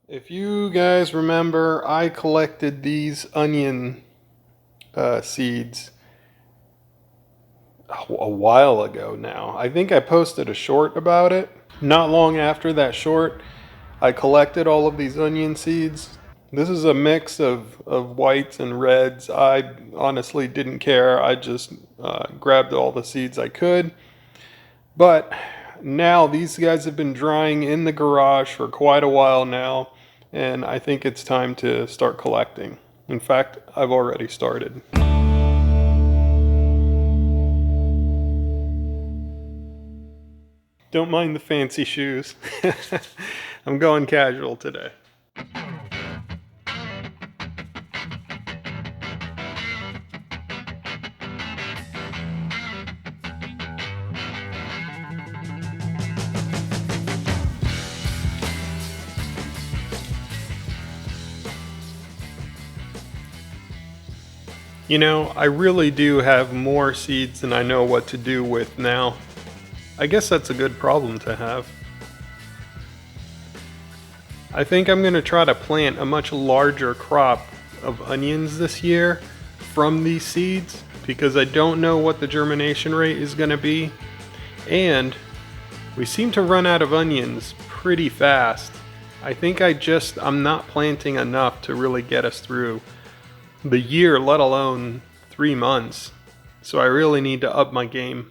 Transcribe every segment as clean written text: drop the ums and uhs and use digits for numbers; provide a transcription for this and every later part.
If you guys remember, I collected these onion seeds a while ago now. I think I posted a short about it. Not long after that short, I collected all of these onion seeds. This is a mix of whites and reds. I honestly didn't care. I just grabbed all the seeds I could. But now these guys have been drying in the garage for quite a while now, and I think it's time to start collecting. In fact, I've already started. Don't mind the fancy shoes. I'm going casual today. You know, I really do have more seeds than I know what to do with now. I guess that's a good problem to have. I think I'm going to try to plant a much larger crop of onions this year from these seeds because I don't know what the germination rate is going to be. And we seem to run out of onions pretty fast. I think I'm not planting enough to really get us through the year, let alone 3 months. So I really need to up my game.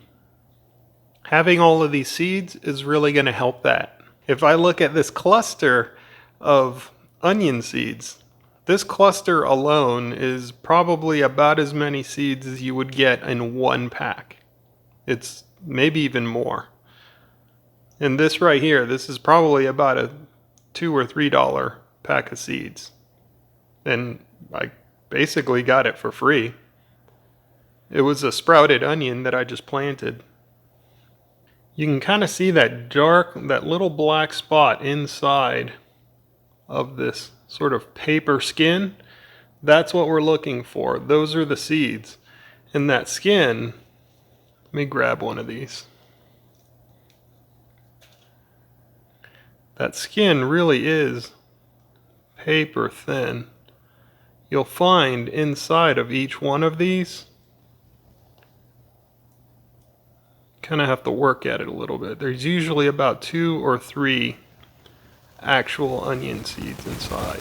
Having all of these seeds is really going to help that. If I look at this cluster of onion seeds, this cluster alone is probably about as many seeds as you would get in one pack. It's maybe even more. And this right here, this is probably about a $2 or $3 pack of seeds. And I basically got it for free. It was a sprouted onion that I just planted. You can kind of see that little black spot inside of this sort of paper skin. That's what we're looking for. Those are the seeds. And that skin, let me grab one of these. That skin really is paper thin. You'll find inside of each one of these, kind of have to work at it a little bit. There's usually about 2 or 3 actual onion seeds inside.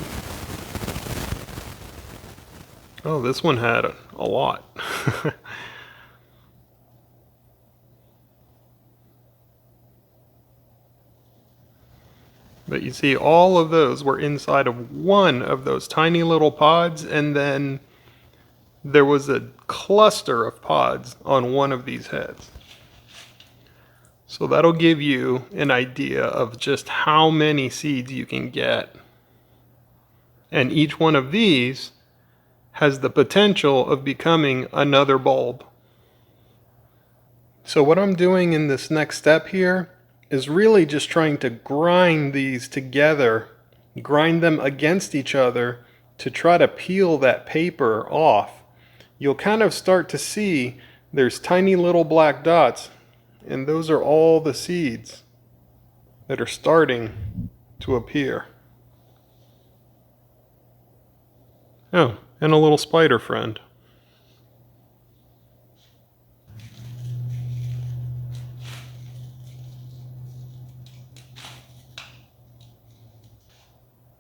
Oh, this one had a lot. But you see, all of those were inside of one of those tiny little pods, and then there was a cluster of pods on one of these heads. So that'll give you an idea of just how many seeds you can get. And each one of these has the potential of becoming another bulb. So what I'm doing in this next step here is really just trying to grind these together, grind them against each other to try to peel that paper off. You'll kind of start to see there's tiny little black dots, and those are all the seeds that are starting to appear. Oh, and a little spider friend.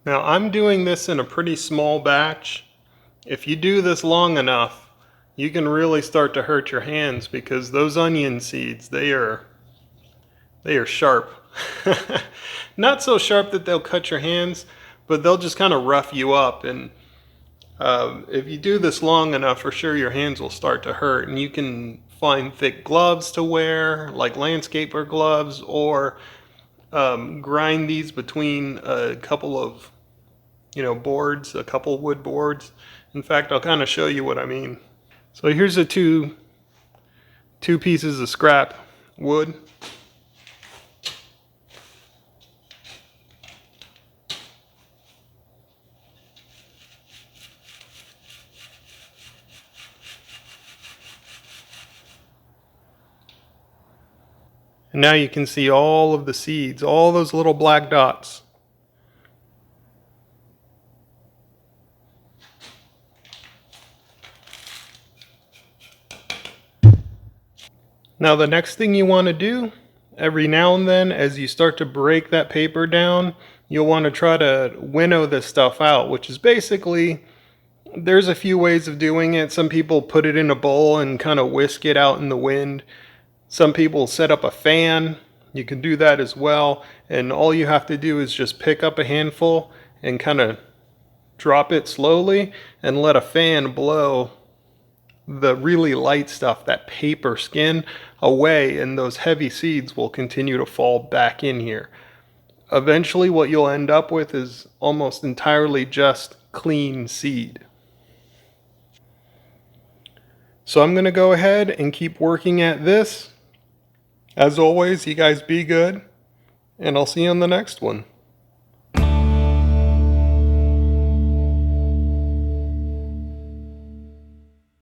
Now I'm doing this in a pretty small batch. If you do this long enough, you can really start to hurt your hands because those onion seeds, they are sharp. Not so sharp that they'll cut your hands, but they'll just kind of rough you up. And if you do this long enough, for sure your hands will start to hurt. And you can find thick gloves to wear, like landscaper gloves, or grind these between a couple of boards, a couple wood boards. In fact, I'll kind of show you what I mean. So here's the two pieces of scrap wood. And now you can see all of the seeds, all those little black dots. Now the next thing you want to do, every now and then as you start to break that paper down, you'll want to try to winnow this stuff out, which is basically, there's a few ways of doing it. Some people put it in a bowl and kind of whisk it out in the wind. Some people set up a fan. You can do that as well. And all you have to do is just pick up a handful and kind of drop it slowly and let a fan blow the really light stuff, that paper skin, away, and those heavy seeds will continue to fall back in here. Eventually what you'll end up with is almost entirely just clean seed. So I'm going to go ahead and keep working at this. As always, you guys be good, and I'll see you on the next one.